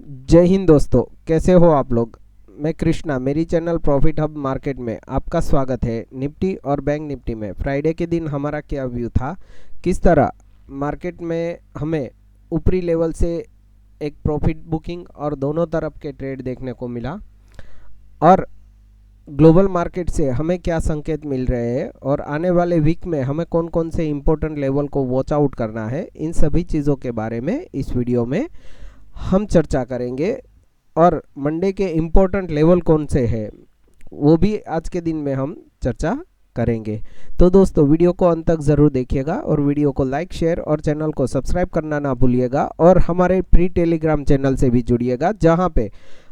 जय हिंद दोस्तों, कैसे हो आप लोग। मैं कृष्णा, मेरी चैनल प्रॉफिट हब मार्केट में आपका स्वागत है। निफ्टी और बैंक निफ्टी में फ्राइडे के दिन हमारा क्या व्यू था, किस तरह मार्केट में हमें ऊपरी लेवल से एक प्रॉफिट बुकिंग और दोनों तरफ के ट्रेड देखने को मिला, और ग्लोबल मार्केट से हमें क्या संकेत मिल रहे हैं और आने वाले वीक में हमें कौन कौन से इम्पोर्टेंट लेवल को वॉच आउट करना है, इन सभी चीज़ों के बारे में इस वीडियो में हम चर्चा करेंगे। और मंडे के इम्पोर्टेंट लेवल कौन से हैं वो भी आज के दिन में हम चर्चा करेंगे। तो दोस्तों, वीडियो को अंत तक ज़रूर देखिएगा और वीडियो को लाइक, शेयर और चैनल को सब्सक्राइब करना ना भूलिएगा। और हमारे प्री टेलीग्राम चैनल से भी जुड़िएगा, जहां पे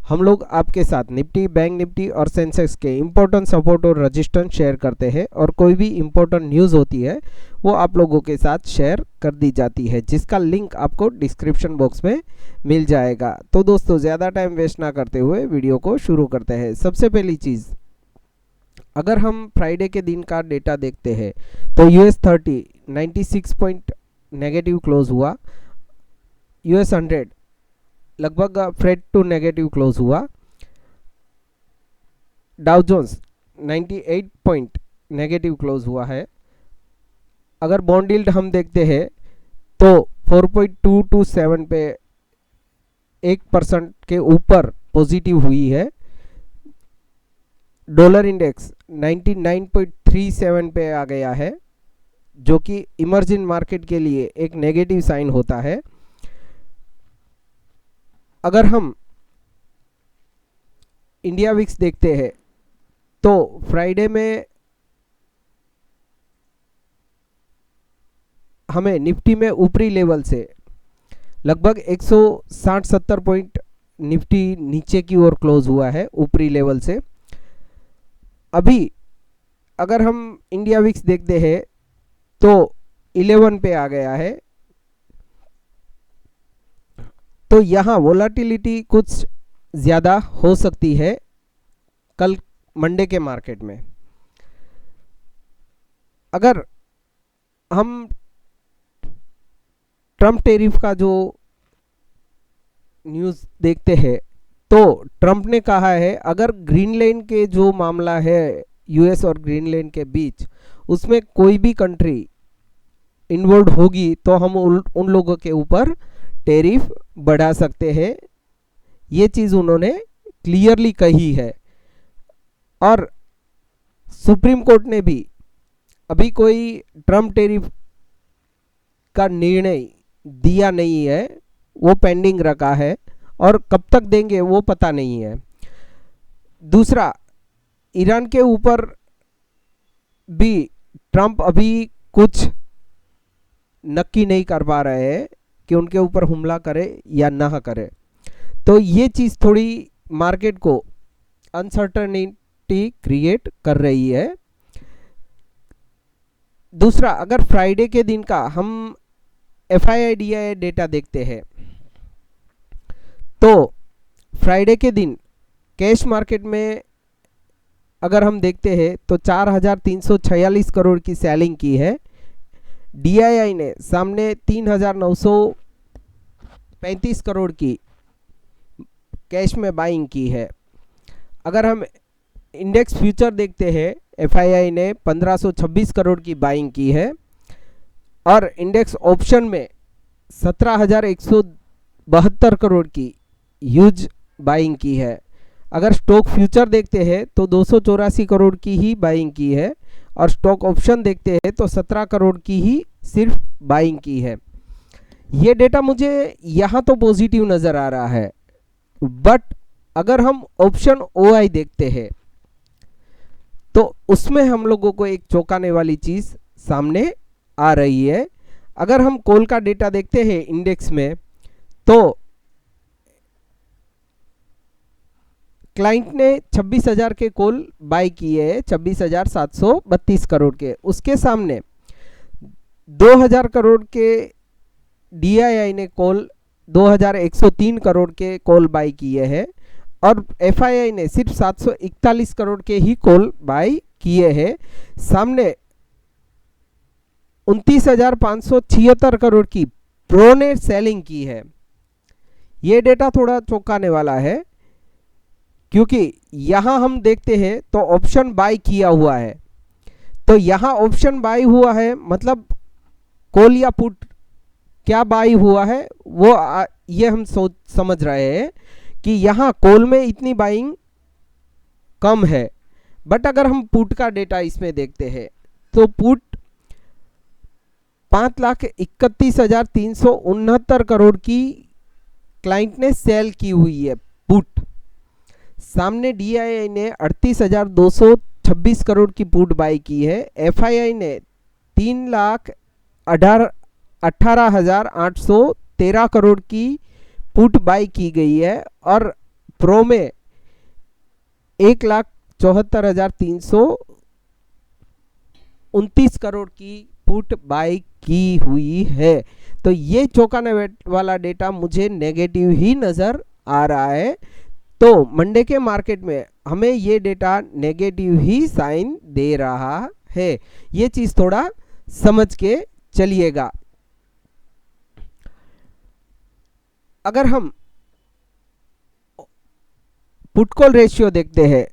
हम लोग आपके साथ निफ्टी, बैंक निफ्टी और सेंसेक्स के इम्पोर्टेंट सपोर्ट और रजिस्टेंस शेयर करते हैं, और कोई भी इम्पोर्टेंट न्यूज़ होती है वो आप लोगों के साथ शेयर कर दी जाती है, जिसका लिंक आपको डिस्क्रिप्शन बॉक्स में मिल जाएगा। तो दोस्तों, ज़्यादा टाइम वेस्ट ना करते हुए वीडियो को शुरू करते हैं। सबसे पहली चीज़, अगर हम फ्राइडे के दिन का डेटा देखते हैं तो US30 96 पॉइंट नेगेटिव क्लोज हुआ, US100 लगभग फ्लैट टू नेगेटिव क्लोज हुआ, Dow Jones 98 point negative close हुआ है। अगर बॉन्ड यील्ड हम देखते हैं तो 4.227 पे 1% के ऊपर पॉजिटिव हुई है। डॉलर इंडेक्स 99.37 पे आ गया है, जो कि इमर्जिंग मार्केट के लिए एक नेगेटिव साइन होता है। अगर हम इंडिया विक्स देखते हैं तो फ्राइडे में हमें निफ्टी में ऊपरी लेवल से लगभग 160-70 पॉइंट निफ्टी नीचे की ओर क्लोज हुआ है ऊपरी लेवल से। अभी अगर हम इंडिया विक्स देखते हैं तो 11 पे आ गया है। तो यहाँ वोलाटिलिटी कुछ ज़्यादा हो सकती है कल मंडे के मार्केट में। अगर हम ट्रम्प टैरिफ का जो न्यूज़ देखते हैं तो ट्रम्प ने कहा है, अगर ग्रीनलैंड के जो मामला है यूएस और ग्रीनलैंड के बीच, उसमें कोई भी कंट्री इन्वॉल्व होगी तो हम उन लोगों के ऊपर टैरिफ बढ़ा सकते हैं। ये चीज़ उन्होंने क्लियरली कही है। और सुप्रीम कोर्ट ने भी अभी कोई ट्रम्प टैरिफ का निर्णय दिया नहीं है, वो पेंडिंग रखा है, और कब तक देंगे वो पता नहीं है। दूसरा, ईरान के ऊपर भी ट्रम्प अभी कुछ नक्की नहीं कर पा रहे हैं कि उनके ऊपर हमला करे या ना करे। तो ये चीज़ थोड़ी मार्केट को अनसर्टनिटी क्रिएट कर रही है। दूसरा, अगर फ्राइडे के दिन का हम FII-DII डेटा देखते हैं तो फ्राइडे के दिन कैश मार्केट में अगर हम देखते हैं तो 4,346 करोड़ की सेलिंग की है। DII ने सामने 3,935 करोड़ की कैश में बाइंग की है। अगर हम इंडेक्स फ्यूचर देखते हैं, FII ने 1,526 करोड़ की बाइंग की है, और इंडेक्स ऑप्शन में 17,172 करोड़ की ह्यूज बाइंग की है। अगर स्टॉक फ्यूचर देखते हैं तो 284 करोड़ की ही बाइंग की है, और स्टॉक ऑप्शन देखते हैं तो 17 करोड़ की ही सिर्फ बाइंग की है। ये डेटा मुझे यहाँ तो पॉजिटिव नज़र आ रहा है, बट अगर हम ऑप्शन OI देखते हैं तो उसमें हम लोगों को एक चौंकाने वाली चीज़ सामने आ रही है। अगर हम कॉल का डेटा देखते हैं इंडेक्स में तो क्लाइंट ने 26,000 के कॉल बाय किए हैं, 26,732 करोड़ के। उसके सामने 2,000 करोड़ के DII ने कॉल 2,103 करोड़ के कॉल बाय किए हैं, और FII ने सिर्फ 741 करोड़ के ही कॉल बाय किए हैं। सामने 29,576 करोड़ की प्रो ने सेलिंग की है। ये डेटा थोड़ा चौंकाने वाला है, क्योंकि यहाँ हम देखते हैं तो ऑप्शन बाय किया हुआ है। तो यहाँ ऑप्शन बाय हुआ है मतलब कॉल या पुट क्या बाय हुआ है वो ये हम समझ रहे हैं कि यहाँ कॉल में इतनी बाइंग कम है। बट अगर हम पुट का डेटा इसमें देखते हैं तो पुट 5,31,369 करोड़ की क्लाइंट ने सेल की हुई है पुट। सामने डीआईआई ने 38,226 करोड़ की पुट बाई की है। एफआईआई ने 3,18,813 करोड़ की पुट बाई की गई है और प्रो में 1,74,329 करोड़ की पुट बाई की हुई है। तो ये चौंकाने वाला डेटा मुझे नेगेटिव ही नज़र आ रहा है। तो मंडे के मार्केट में हमें ये डेटा नेगेटिव ही साइन दे रहा है। ये चीज़ थोड़ा समझ के चलिएगा। अगर हम पुट कॉल रेशियो देखते हैं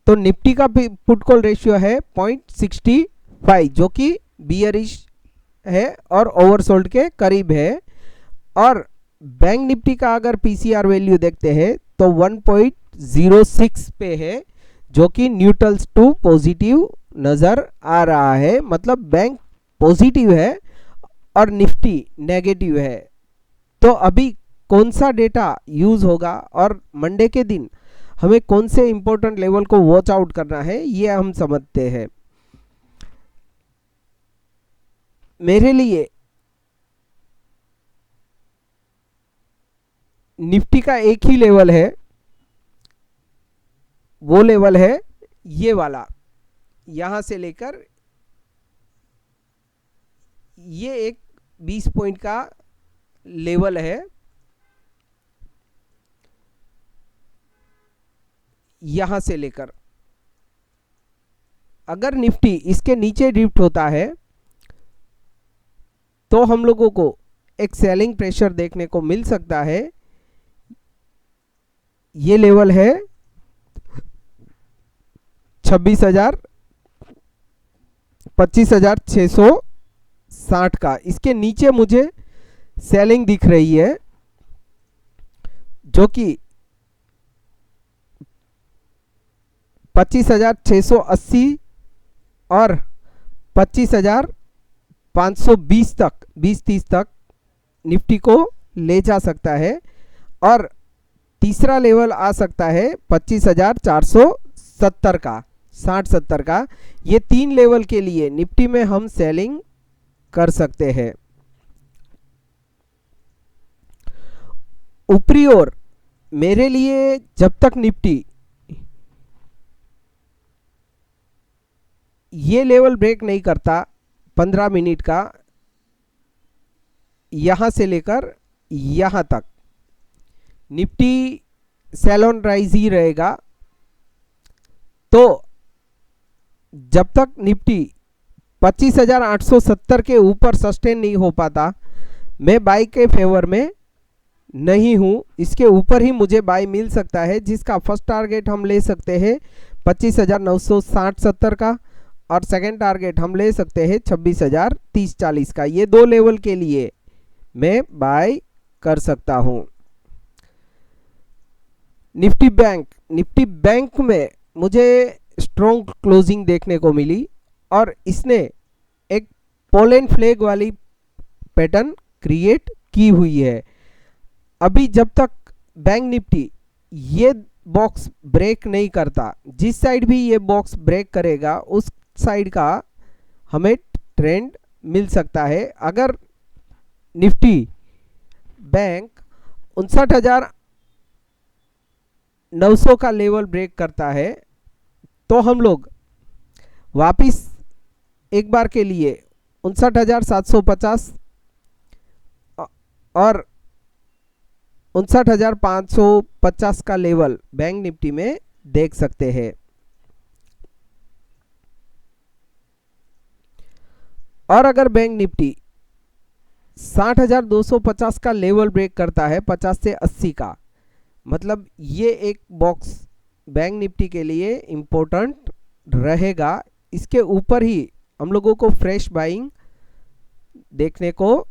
तो निफ्टी का पुट कॉल रेशियो है 0.65 जो कि बियरिश है और ओवरसोल्ड के करीब है। और बैंक निफ्टी का अगर पीसीआर वैल्यू देखते हैं तो 1.06 पे है जो कि न्यूट्रल्स टू पॉजिटिव नज़र आ रहा है। मतलब बैंक पॉजिटिव है और निफ्टी नेगेटिव है। तो अभी कौन सा डेटा यूज़ होगा और मंडे के दिन हमें कौन से इंपॉर्टेंट लेवल को वॉच आउट करना है ये हम समझते हैं। मेरे लिए निफ्टी का एक ही लेवल है, वो लेवल है ये वाला, यहां से लेकर ये एक 20 पॉइंट का लेवल है। यहां से लेकर अगर निफ्टी इसके नीचे ड्रिफ्ट होता है तो हम लोगों को एक सेलिंग प्रेशर देखने को मिल सकता है। ये लेवल है 25,660 का। इसके नीचे मुझे सेलिंग दिख रही है जो कि 25,680 और 25,520 तक 20-30 तक निफ्टी को ले जा सकता है। और तीसरा लेवल आ सकता है 25,470 का, 60-70 का। ये तीन लेवल के लिए निफ्टी में हम सेलिंग कर सकते हैं। ऊपरी ओर मेरे लिए जब तक निफ्टी ये लेवल ब्रेक नहीं करता 15 मिनट का, यहां से लेकर यहां तक निफ्टी सेल ऑन राइज ही रहेगा। तो जब तक निफ्टी 25,870 के ऊपर सस्टेन नहीं हो पाता मैं बाई के फेवर में नहीं हूं। इसके ऊपर ही मुझे बाई मिल सकता है, जिसका फर्स्ट टारगेट हम ले सकते हैं 25,960-70 का और सेकंड टारगेट हम ले सकते हैं 26,030-40 का। ये दो लेवल के लिए मैं बाय कर सकता हूं। निफ्टी बैंक में मुझे स्ट्रॉन्ग क्लोजिंग देखने को मिली और इसने एक पोलैंड फ्लैग वाली पैटर्न क्रिएट की हुई है। अभी जब तक बैंक निफ्टी ये बॉक्स ब्रेक नहीं करता, जिस साइड भी ये बॉक्स ब्रेक करेगा उस साइड का हमें ट्रेंड मिल सकता है। अगर निफ्टी बैंक 59,900 का लेवल ब्रेक करता है तो हम लोग वापिस एक बार के लिए 59,750 और 59,550 का लेवल बैंक निफ्टी में देख सकते हैं। और अगर बैंक निफ्टी 60,250 का लेवल ब्रेक करता है 50 से 80 का, मतलब ये एक बॉक्स बैंक निफ्टी के लिए इम्पोर्टेंट रहेगा। इसके ऊपर ही हम लोगों को फ्रेश बाइंग देखने को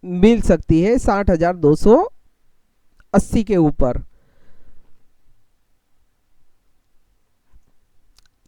मिल सकती है 60,280 के ऊपर,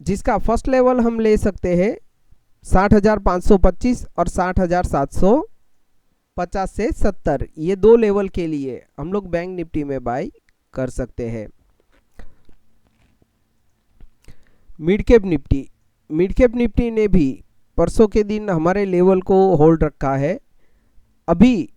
जिसका फर्स्ट लेवल हम ले सकते हैं 60,525 और 60,750 से 70। ये दो लेवल के लिए हम लोग बैंक निफ्टी में बाई कर सकते हैं। मिड कैप निफ्टी ने भी परसों के दिन हमारे लेवल को होल्ड रखा है। अभी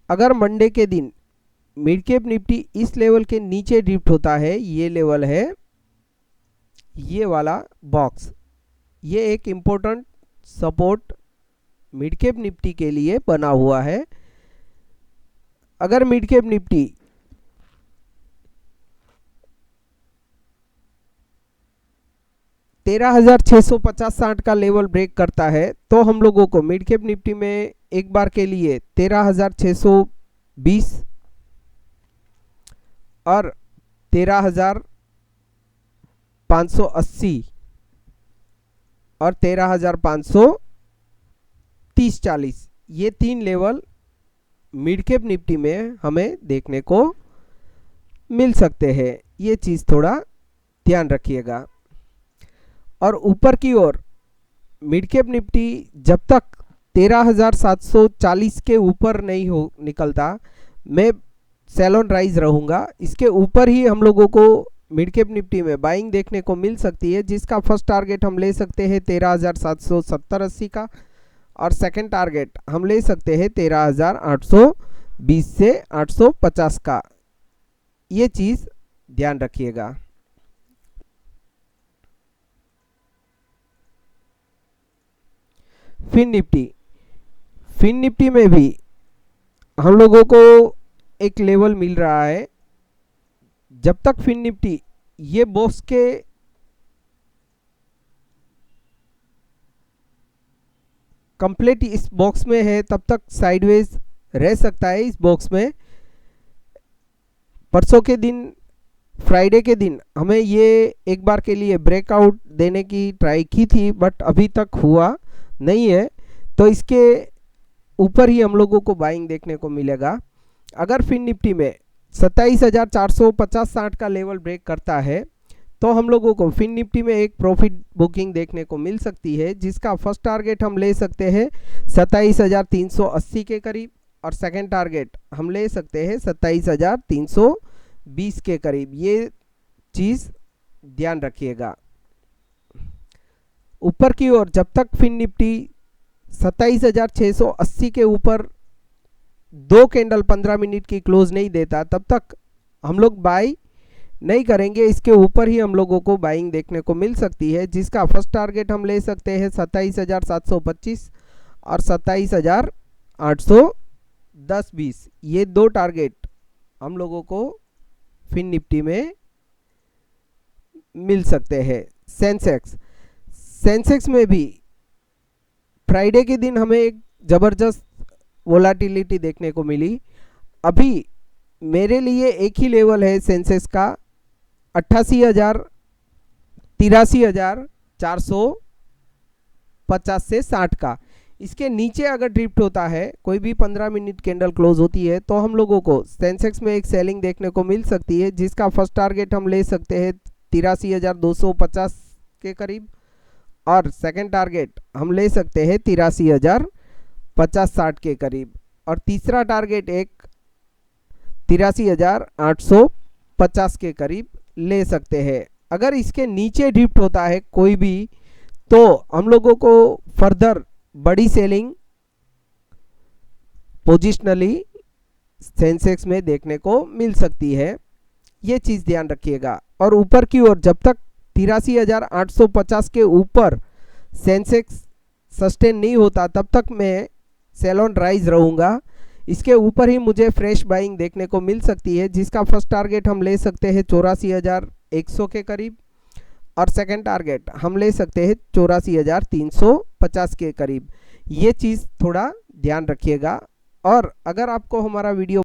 अगर मंडे के दिन मिड कैप निफ्टी इस लेवल के नीचे ड्रिफ्ट होता है, ये लेवल है ये वाला बॉक्स, ये एक important support mid cap Nifty के लिए बना हुआ है। अगर मिड कैप निफ्टी 13,650-60 का लेवल ब्रेक करता है तो हम लोगों को मिड कैप निफ्टी में एक बार के लिए 13,620 और 13,580 और 13,530-40 ये तीन लेवल मिड कैप निफ्टी में हमें देखने को मिल सकते हैं। ये चीज़ थोड़ा ध्यान रखिएगा। और ऊपर की ओर मिड कैप निफ्टी जब तक 13,740 के ऊपर नहीं हो निकलता, मैं सेल ऑन राइज रहूँगा। इसके ऊपर ही हम लोगों को मिड कैप निफ्टी में बाइंग देखने को मिल सकती है, जिसका फर्स्ट टारगेट हम ले सकते हैं 13,770-80 का और सेकंड टारगेट हम ले सकते हैं 13,820 से 850 का। ये चीज़ ध्यान रखिएगा। फिन निफ्टी में भी हम लोगों को एक लेवल मिल रहा है। जब तक फिन निफ्टी ये बॉक्स के कंप्लीट इस बॉक्स में है तब तक साइडवेज रह सकता है। इस बॉक्स में परसों के दिन फ्राइडे के दिन हमें ये एक बार के लिए ब्रेकआउट देने की ट्राई की थी, बट अभी तक हुआ नहीं है, तो इसके ऊपर ही हम लोगों को बाइंग देखने को मिलेगा। अगर फिन निफ्टी में 27,450-60 का लेवल ब्रेक करता है तो हम लोगों को फिन निफ्टी में एक प्रॉफिट बुकिंग देखने को मिल सकती है, जिसका फर्स्ट टारगेट हम ले सकते हैं 27,380 के करीब और सेकंड टारगेट हम ले सकते हैं 27,320 के करीब। ये चीज़ ध्यान रखिएगा। ऊपर की ओर जब तक फिन निफ्टी 27,680 के ऊपर दो कैंडल 15 मिनट की क्लोज नहीं देता, तब तक हम लोग बाई नहीं करेंगे। इसके ऊपर ही हम लोगों को बाइंग देखने को मिल सकती है, जिसका फर्स्ट टारगेट हम ले सकते हैं 27,725 और 27,810-20। ये दो टारगेट हम लोगों को फिन निफ्टी में मिल सकते हैं। सेंसेक्स में भी फ्राइडे के दिन हमें एक ज़बरदस्त वोलाटिलिटी देखने को मिली। अभी मेरे लिए एक ही लेवल है सेंसेक्स का 83,000 से 60 का। इसके नीचे अगर ड्रिफ्ट होता है, कोई भी 15 मिनट कैंडल क्लोज होती है, तो हम लोगों को सेंसेक्स में एक सेलिंग देखने को मिल सकती है, जिसका फर्स्ट टारगेट हम ले सकते हैं 83,250 के करीब और सेकंड टारगेट हम ले सकते हैं 83,050-60 के करीब और तीसरा टारगेट एक 83,850 के करीब ले सकते हैं। अगर इसके नीचे ड्रिफ्ट होता है कोई भी, तो हम लोगों को फर्दर बड़ी सेलिंग पोजिशनली सेंसेक्स में देखने को मिल सकती है। ये चीज़ ध्यान रखिएगा। और ऊपर की ओर जब तक 83,850 के ऊपर सेंसेक्स सस्टेन नहीं होता, तब तक मैं सेल ऑन राइज रहूँगा। इसके ऊपर ही मुझे फ्रेश बाइंग देखने को मिल सकती है, जिसका फर्स्ट टारगेट हम ले सकते हैं 84,100 के करीब और सेकंड टारगेट हम ले सकते हैं 84,350 के करीब। ये चीज़ थोड़ा ध्यान रखिएगा। और अगर आपको हमारा वीडियो